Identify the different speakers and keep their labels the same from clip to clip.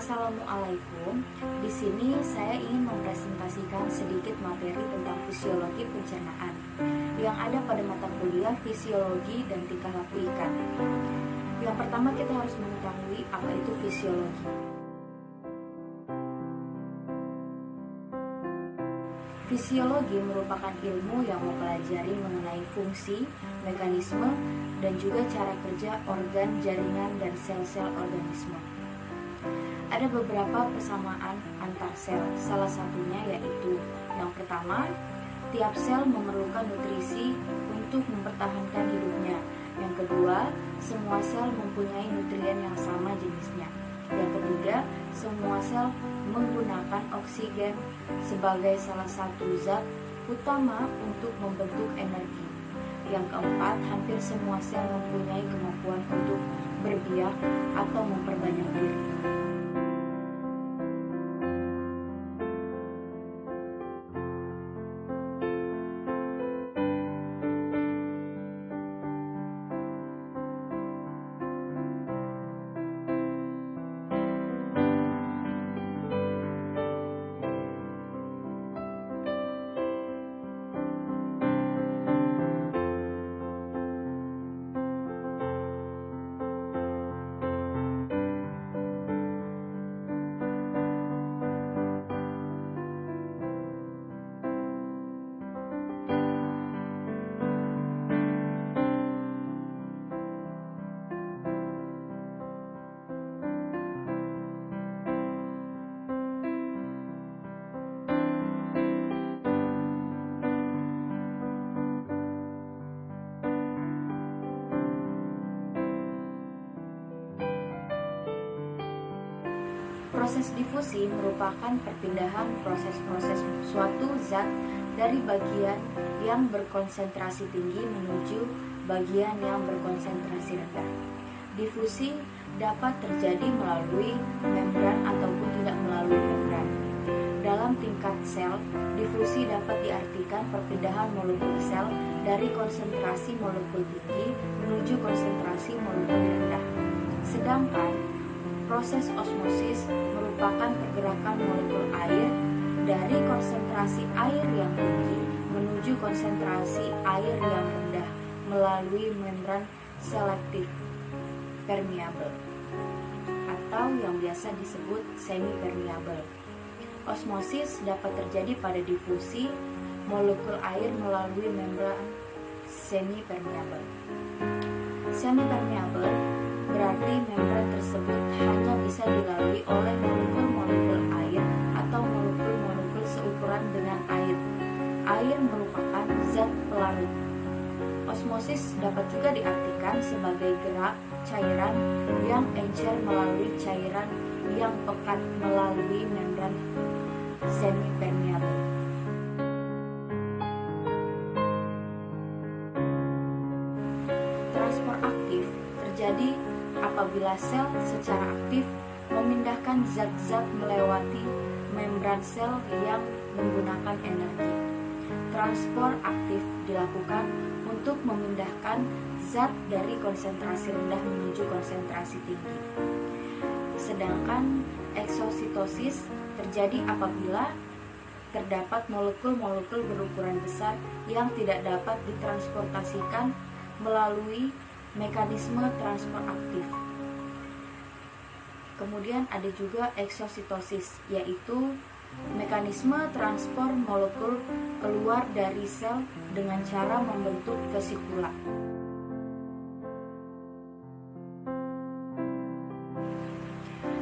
Speaker 1: Assalamualaikum. Di sini saya ingin mempresentasikan sedikit materi tentang fisiologi pencernaan yang ada pada mata kuliah fisiologi dan tingkah laku ikan. Yang pertama kita harus mengetahui apa itu fisiologi. Fisiologi merupakan ilmu yang mempelajari mengenai fungsi, mekanisme, dan juga cara kerja organ, jaringan, dan sel-sel organisme. Ada beberapa persamaan antar sel, salah satunya yaitu yang pertama, tiap sel memerlukan nutrisi untuk mempertahankan hidupnya. Yang kedua, semua sel mempunyai nutrien yang sama jenisnya. Yang ketiga, semua sel menggunakan oksigen sebagai salah satu zat utama untuk membentuk energi. Yang keempat, hampir semua sel mempunyai kemampuan untuk berbiak atau memperbanyak diri. Proses difusi merupakan perpindahan proses-proses suatu zat dari bagian yang berkonsentrasi tinggi menuju bagian yang berkonsentrasi rendah. Difusi dapat terjadi melalui membran ataupun tidak melalui membran. Dalam tingkat sel, difusi dapat diartikan perpindahan molekul sel dari konsentrasi molekul tinggi menuju konsentrasi molekul rendah. Sedangkan proses osmosis merupakan pergerakan molekul air dari konsentrasi air yang tinggi menuju konsentrasi air yang rendah melalui membran selektif permeabel atau yang biasa disebut semi-permeabel. Osmosis dapat terjadi pada difusi molekul air melalui membran semi-permeabel. Semi-permeabel berarti membran tersebut hanya bisa dilalui oleh molekul-molekul air atau molekul-molekul seukuran dengan air. Air merupakan zat pelarut. Osmosis dapat juga diartikan sebagai gerak cairan yang encer melalui cairan yang pekat melalui membran semi-permeabel. Transport aktif terjadi apabila sel secara aktif memindahkan zat-zat melewati membran sel yang menggunakan energi. Transport aktif dilakukan untuk memindahkan zat dari konsentrasi rendah menuju konsentrasi tinggi. Sedangkan eksositosis terjadi apabila terdapat molekul-molekul berukuran besar yang tidak dapat ditransportasikan melalui mekanisme transport aktif. Kemudian ada juga eksositosis, yaitu mekanisme transport molekul keluar dari sel dengan cara membentuk vesikula.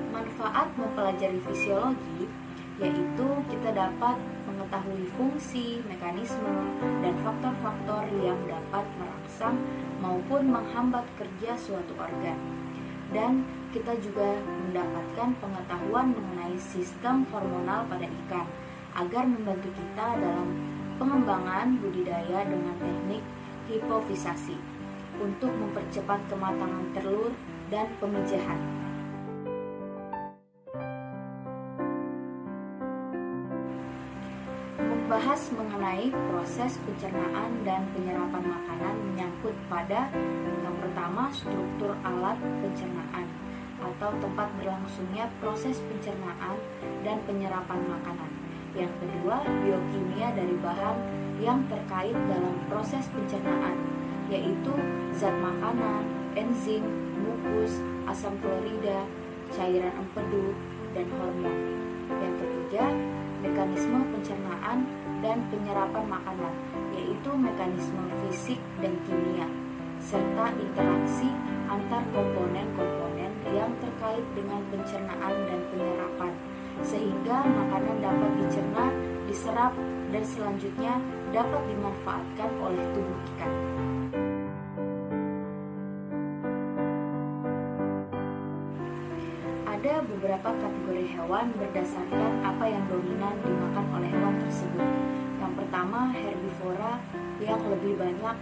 Speaker 1: Manfaat mempelajari fisiologi yaitu kita dapat mengetahui fungsi, mekanisme, dan faktor-faktor yang dapat merangsang maupun menghambat kerja suatu organ. Dan kita juga mendapatkan pengetahuan mengenai sistem hormonal pada ikan agar membantu kita dalam pengembangan budidaya dengan teknik hipofisasi untuk mempercepat kematangan telur dan pemijahan. Membahas mengenai proses pencernaan dan penyerapan makanan menyangkut pada yang pertama struktur alat pencernaan, atau tempat berlangsungnya proses pencernaan dan penyerapan makanan. Yang kedua, biokimia dari bahan yang terkait dalam proses pencernaan, yaitu zat makanan, enzim, mukus, asam klorida, cairan empedu, dan hormon. Yang ketiga, mekanisme pencernaan dan penyerapan makanan, yaitu mekanisme fisik dan kimia, serta interaksi antar komponen-komponen yang terkait dengan pencernaan dan penyerapan, sehingga makanan dapat dicerna, diserap, dan selanjutnya dapat dimanfaatkan oleh tubuh ikan. Ada beberapa kategori hewan berdasarkan apa yang dominan dimakan oleh hewan tersebut. Yang pertama, herbivora yang lebih banyak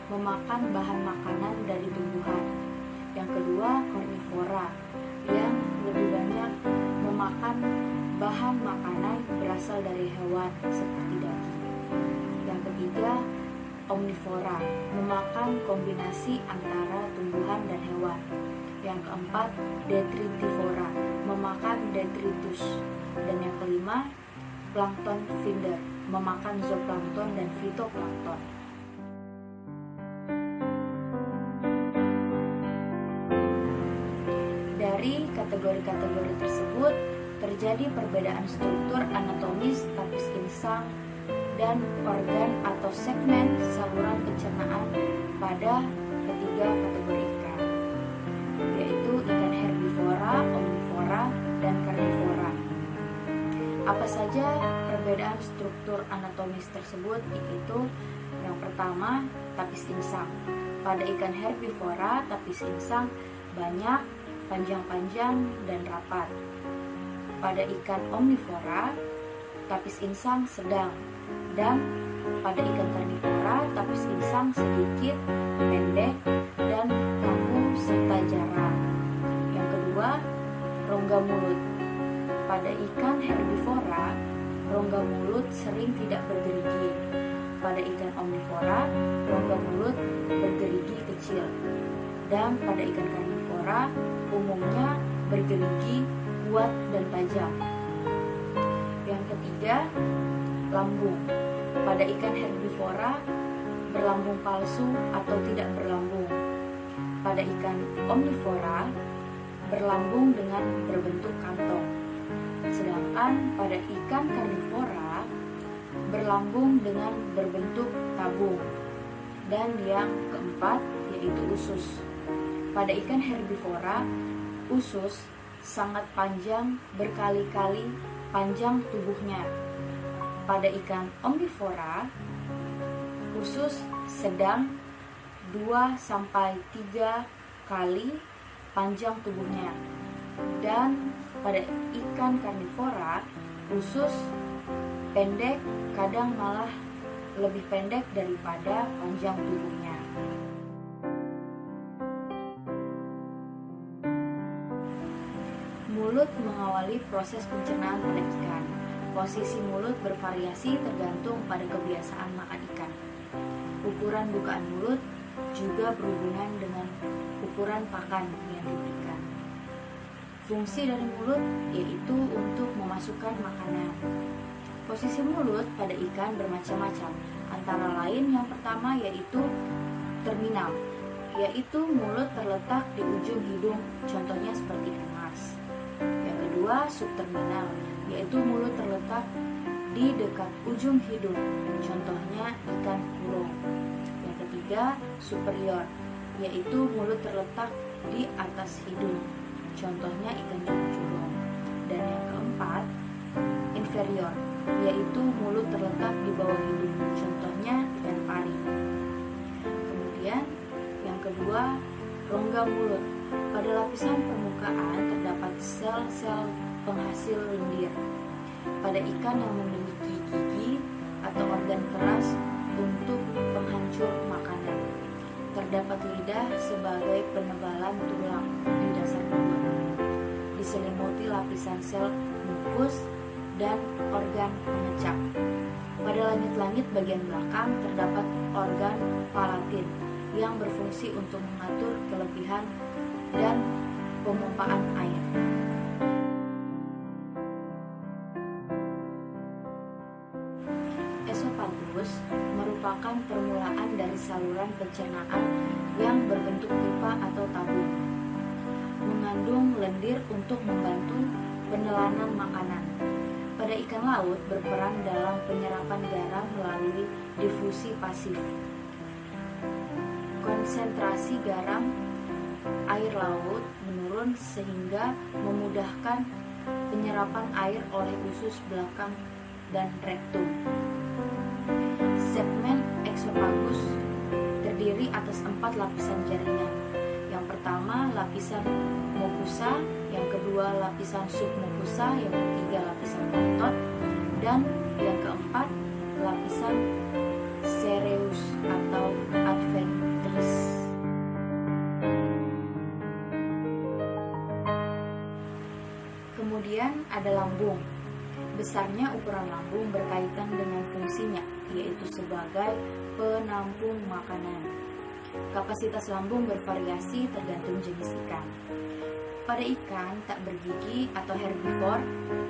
Speaker 1: memakan bahan makanan dari tumbuhan. Yang kedua, karnivora yang lebih banyak memakan bahan makanan berasal dari hewan seperti daging. Yang ketiga, omnivora memakan kombinasi antara tumbuhan dan hewan. Yang keempat, detritivora memakan detritus. Dan yang kelima, plankton feeder memakan zooplankton dan fitoplankton. Dari kategori-kategori tersebut terjadi perbedaan struktur anatomis tapis insang dan organ atau segmen saluran pencernaan pada ketiga kategori ikan, yaitu ikan herbivora, omnivora, dan karnivora. Apa saja perbedaan struktur anatomis tersebut? Yaitu yang pertama, tapis insang. Pada ikan herbivora, tapis insang banyak, panjang-panjang, dan rapat. Pada ikan omnivora, tapis insang sedang, dan pada ikan karnivora, tapis insang sedikit, pendek, dan lambung serta jarang. Yang kedua, rongga mulut. Pada ikan herbivora, rongga mulut sering tidak bergerigi. Pada ikan omnivora, rongga mulut bergerigi kecil. Dan pada ikan karnivora, umumnya bergerigi kuat dan tajam. Yang ketiga, lambung. Pada ikan herbivora, berlambung palsu atau tidak berlambung. Pada ikan omnivora, berlambung dengan berbentuk kantong. Sedangkan pada ikan karnivora, berlambung dengan berbentuk tabung. Dan yang keempat, yaitu usus. Pada ikan herbivora, usus sangat panjang, berkali-kali panjang tubuhnya. Pada ikan omnivora, usus sedang 2-3 kali panjang tubuhnya. Dan pada ikan karnivora, usus pendek, kadang malah lebih pendek daripada panjang tubuhnya. Mulut mengawali proses pencernaan pada ikan. Posisi mulut bervariasi tergantung pada kebiasaan makan ikan. Ukuran bukaan mulut juga berhubungan dengan ukuran pakan yang diberikan. Fungsi dari mulut yaitu untuk memasukkan makanan. Posisi mulut pada ikan bermacam-macam, antara lain yang pertama yaitu terminal, yaitu mulut terletak di ujung hidung, contohnya seperti ikan mas. Yang kedua, subterminal, yaitu mulut terletak di dekat ujung hidung, contohnya ikan burung. Yang ketiga, superior, yaitu mulut terletak di atas hidung, contohnya ikan curung. Dan yang keempat, inferior, yaitu mulut terletak di bawah hidung, contohnya ikan pari. Kemudian yang kedua, rongga mulut. Pada lapisan permukaan terdapat sel-sel penghasil lendir. Pada ikan yang memiliki gigi atau organ keras untuk penghancur makanan, terdapat lidah sebagai penebalan tulang di dasar mulut, diselimuti lapisan sel mukus dan organ pengecap. Pada langit-langit bagian belakang terdapat organ palatin yang berfungsi untuk mengatur kelebihan dan pemompaan air. Esofagus merupakan permulaan dari saluran pencernaan yang berbentuk pipa atau tabung, mengandung lendir untuk membantu penelanan makanan. Pada ikan laut berperan dalam penyerapan garam melalui difusi pasif. Konsentrasi garam air laut menurun sehingga memudahkan penyerapan air oleh usus belakang dan rektum. Segmen eksofagus terdiri atas 4 lapisan jaringan. Yang pertama lapisan mucosa, yang kedua lapisan submucosa, yang ketiga lapisan otot, dan yang keempat lapisan cereus atau adventris. Kemudian ada lambung. Besarnya ukuran lambung berkaitan dengan fungsinya, yaitu sebagai penampung makanan. Kapasitas lambung bervariasi tergantung jenis ikan. Pada ikan tak bergigi atau herbivor,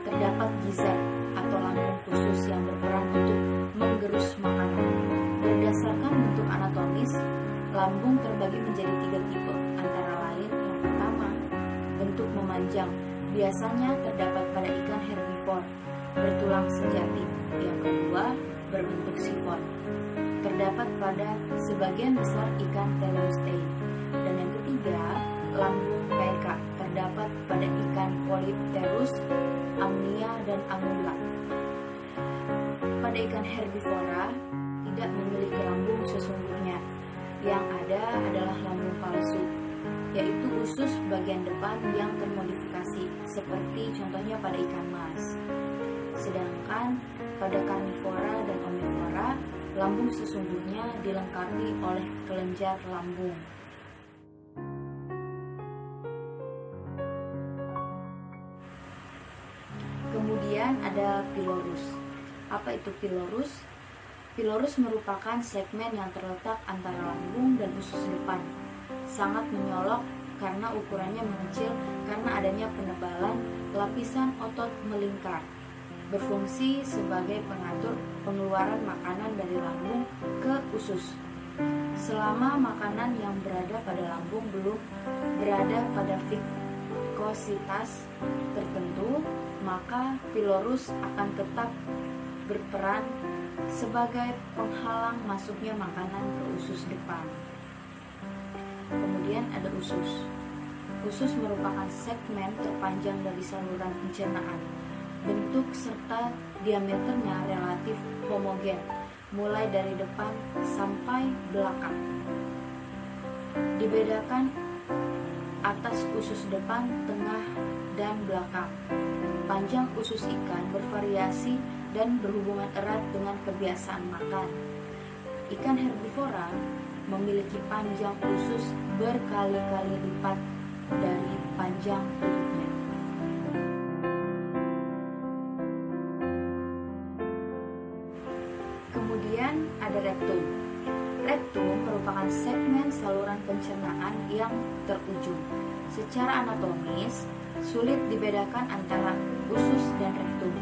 Speaker 1: terdapat gizzard atau lambung khusus yang berperan untuk menggerus makanan. Berdasarkan bentuk anatomis, lambung terbagi menjadi 3 tipe, antara lain yang pertama, bentuk memanjang, biasanya terdapat pada ikan herbivor, bertulang sejati. Yang kedua, berbentuk sifon, terdapat pada sebagian besar ikan teleostei. Dan yang ketiga, lambung peka, terdapat pada ikan polypterus, amnia, dan angula. Pada ikan herbivora tidak memiliki lambung sesungguhnya. Yang ada adalah lambung palsu, yaitu usus bagian depan yang termodifikasi, seperti contohnya pada ikan mas. Sedangkan pada karnivora dan omnivora, lambung sesungguhnya dilengkapi oleh kelenjar lambung. Kemudian ada pilorus. Apa itu pilorus? Pilorus merupakan segmen yang terletak antara lambung dan usus depan. Sangat menyolok karena ukurannya mengecil karena adanya penebalan lapisan otot melingkar. Berfungsi sebagai pengatur pengeluaran makanan dari lambung ke usus. Selama makanan yang berada pada lambung belum berada pada viskositas tertentu, maka pilorus akan tetap berperan sebagai penghalang masuknya makanan ke usus depan. Kemudian ada usus. Usus merupakan segmen terpanjang dari saluran pencernaan. Bentuk serta diameternya relatif homogen, mulai dari depan sampai belakang. Dibedakan atas usus depan, tengah, dan belakang. Panjang usus ikan bervariasi dan berhubungan erat dengan kebiasaan makan. Ikan herbivora memiliki panjang usus berkali-kali lipat dari panjang tutupnya. Kemudian ada rektum. Rektum merupakan segmen saluran pencernaan yang terujung. Secara anatomis, sulit dibedakan antara usus dan rektum.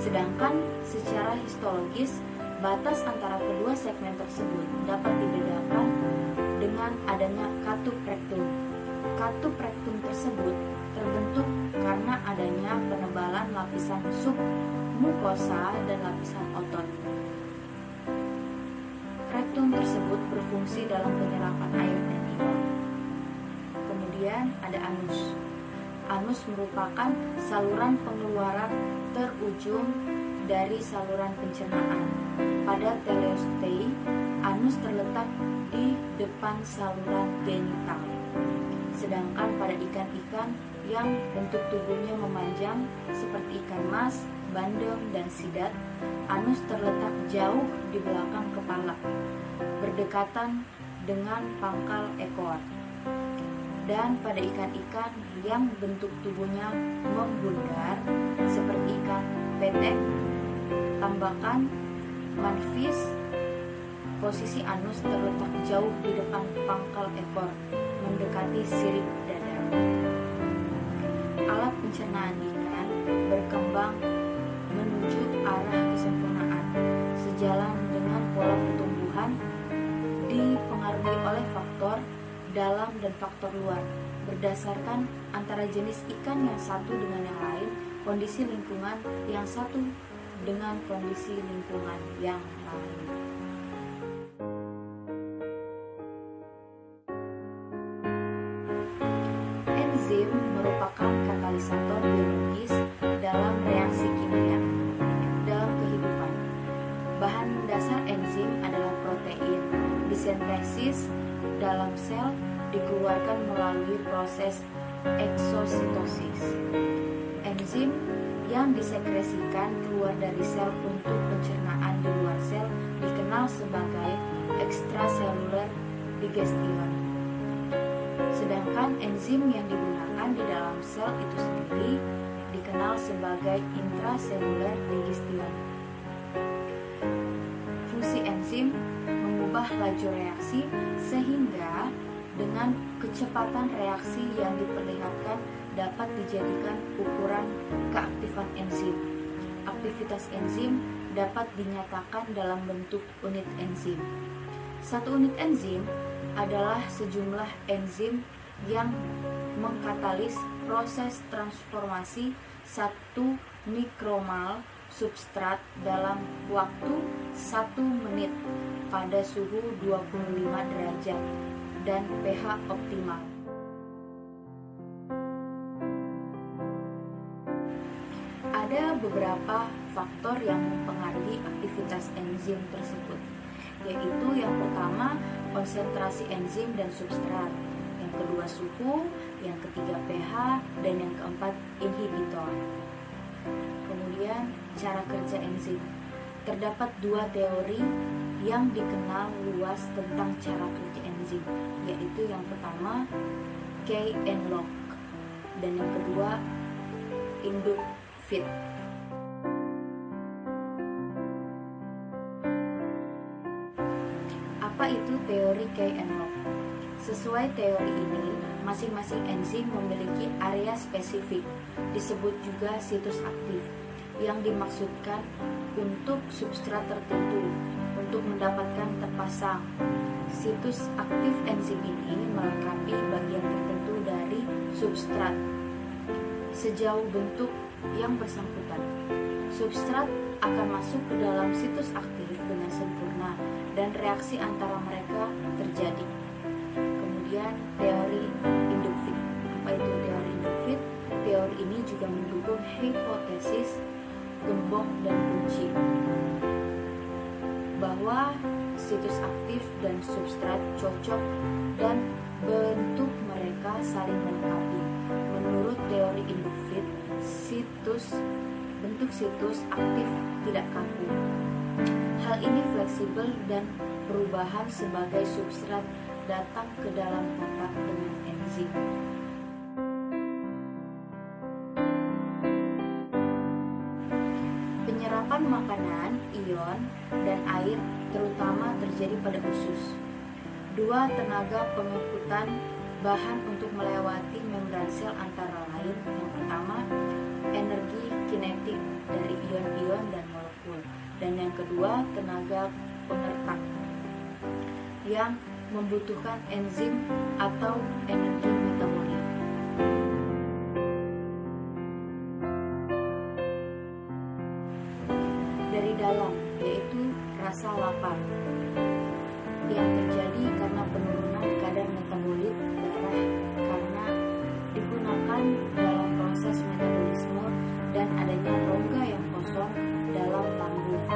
Speaker 1: Sedangkan secara histologis, batas antara kedua segmen tersebut dapat dibedakan dengan adanya katup rektum. Katup rektum tersebut terbentuk karena adanya penebalan lapisan submukosa dan lapisan otot. Rektum tersebut berfungsi dalam penyerapan air dan ion. Kemudian ada anus. Anus merupakan saluran pengeluaran terujung dari saluran pencernaan. Pada teleostei, anus terletak di depan saluran genital. Sedangkan pada ikan-ikan yang bentuk tubuhnya memanjang seperti ikan mas, bandeng, dan sidat, anus terletak jauh di belakang kepala, berdekatan dengan pangkal ekor. Dan pada ikan-ikan yang bentuk tubuhnya membundar seperti ikan petek, tambakan, manfish, posisi anus terletak jauh di depan pangkal ekor, mendekati sirip dada. alat pencernaan ikan berkembang menuju arah kesempurnaan sejalan dengan pola pertumbuhan dipengaruhi oleh faktor dalam dan faktor luar berdasarkan antara jenis ikan yang satu dengan yang lain, kondisi lingkungan yang satu dengan kondisi lingkungan yang lain. Enzim merupakan katalisator biologis dalam reaksi kimia. Dalam kehidupan, bahan dasar enzim adalah protein. Disintesis dalam sel dikeluarkan melalui proses eksositosis. Enzim yang disekresikan keluar dari sel untuk pencernaan di luar sel dikenal sebagai extracellular digestion. Sedangkan enzim yang digunakan di dalam sel itu sendiri dikenal sebagai intracellular digestion. Fungsi enzim mengubah laju reaksi sehingga dengan kecepatan reaksi yang diperlihatkan dapat dijadikan ukuran keaktifan enzim. Aktivitas enzim dapat dinyatakan dalam bentuk unit enzim. Satu unit enzim adalah sejumlah enzim yang mengkatalis proses transformasi 1 mikromol substrat dalam waktu 1 menit pada suhu 25 derajat dan pH optimal. Ada beberapa faktor yang mempengaruhi aktivitas enzim tersebut, yaitu yang pertama konsentrasi enzim dan substrat, yang kedua suhu, yang ketiga pH, dan yang keempat inhibitor. Kemudian cara kerja enzim. Terdapat dua teori yang dikenal luas tentang cara kerja enzim, yaitu yang pertama Kay and Locke dan yang kedua Induct-Fit. Apa itu teori Kay and Locke? Sesuai teori ini, masing-masing enzim memiliki area spesifik, disebut juga situs aktif, yang dimaksudkan untuk substrat tertentu untuk mendapatkan terpasang. Situs aktif enzim ini melengkapi bagian tertentu dari substrat sejauh bentuk yang bersangkutan. Substrat akan masuk ke dalam situs aktif dengan sempurna dan reaksi antara mereka terjadi. Kemudian teori Induct-Fit. Apa itu teori Induct-Fit? Teori ini juga mendukung hipotesis gembok dan kunci bahwa situs aktif dan substrat cocok dan bentuk mereka saling melengkapi. Menurut teori Induct-Fit, bentuk situs aktif tidak kaku. Hal ini fleksibel dan perubahan sebagai substrat datang ke dalam kontak dengan enzim. Penyerapan makanan, ion, dan air terutama terjadi pada usus. Dua tenaga pengangkutan bahan untuk melewati membran sel antara lain. Yang pertama, energi kinetik dari ion-ion dan molekul. Dan yang kedua, tenaga pengertak yang membutuhkan enzim atau energi metabolik. Dari dalam, yaitu rasa lapar yang terjadi karena penurunan kadar metabolit darah karena digunakan dalam proses metabolisme dan adanya rongga yang kosong dalam lambung.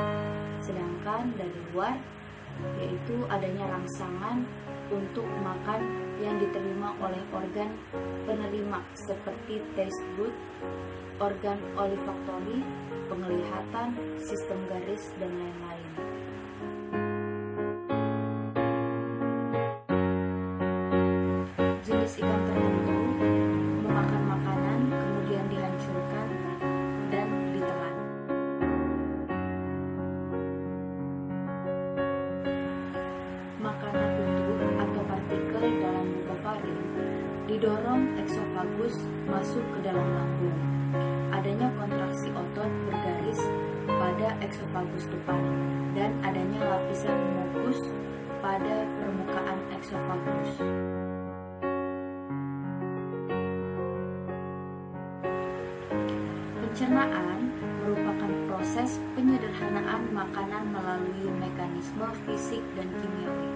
Speaker 1: Sedangkan dari luar, yaitu adanya rangsangan untuk makan yang diterima oleh organ penerima seperti taste bud, organ olfaktori, penglihatan, sistem garis, dan lain-lain. Jenis ikan tertentu memakan makanan kemudian dihancurkan dan ditelan. Makanan utuh atau partikel dalam mukofarin didorong eksofagus masuk ke dalam lambung. Adanya kontraksi otot bergaris pada eksofagus depan dan adanya lapisan mukus pada permukaan eksofagus. Pencernaan merupakan proses penyederhanaan makanan melalui mekanisme fisik dan kimiawi,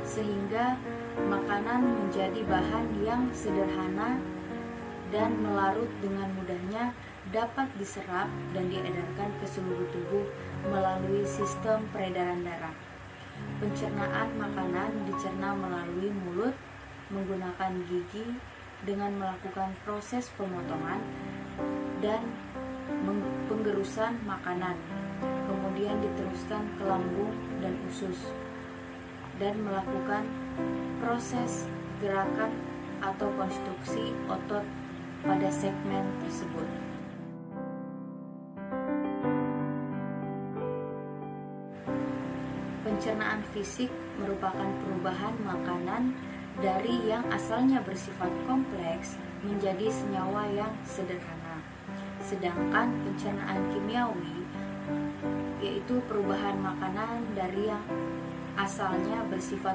Speaker 1: sehingga makanan menjadi bahan yang sederhana dan melarut dengan mudahnya dapat diserap dan diedarkan ke seluruh tubuh melalui sistem peredaran darah. Pencernaan makanan dicerna melalui mulut menggunakan gigi dengan melakukan proses pemotongan dan penggerusan makanan, kemudian diteruskan ke lambung dan usus dan melakukan proses gerakan atau konstruksi otot pada segmen tersebut. Pencernaan fisik merupakan perubahan makanan dari yang asalnya bersifat kompleks menjadi senyawa yang sederhana. Sedangkan pencernaan kimiawi yaitu perubahan makanan dari yang asalnya bersifat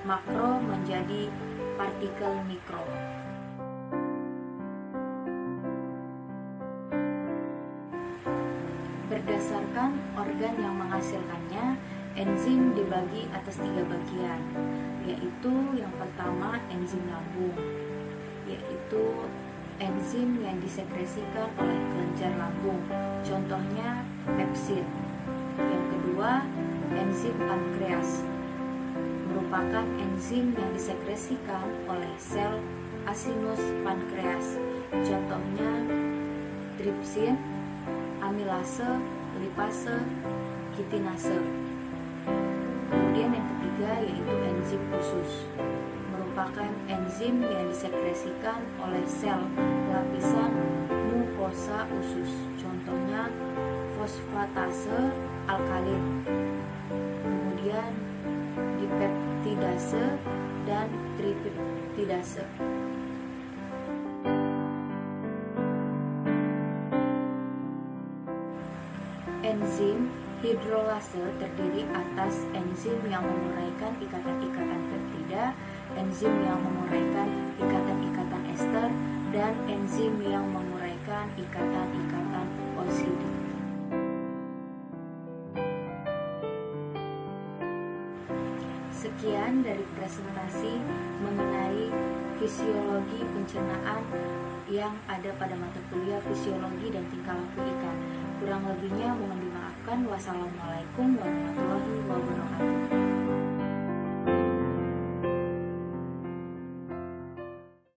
Speaker 1: makro menjadi partikel mikro. Berdasarkan organ yang menghasilkannya, enzim dibagi atas 3 bagian, yaitu yang pertama enzim lambung, yaitu enzim yang disekresikan oleh kelenjar lambung, contohnya pepsin. Yang kedua, enzim pankreas, merupakan enzim yang disekresikan oleh sel acinus pankreas, contohnya tripsin, amilase, lipase, kitinase. Kemudian yang ketiga yaitu enzim usus, merupakan enzim yang disekresikan oleh sel lapisan mukosa usus, contohnya fosfatase alkalin, kemudian dipeptidase dan tripeptidase. Enzim hidrolase terdiri atas enzim yang menguraikan ikatan-ikatan peptida, enzim yang menguraikan ikatan-ikatan ester, dan enzim yang menguraikan ikatan-ikatan oksidik. Sekian dari presentasi mengenai fisiologi pencernaan yang ada pada mata kuliah fisiologi dan tingkah laku ikan. Kurang lebihnya mohon dimaafkan. Wassalamualaikum warahmatullahi wabarakatuh.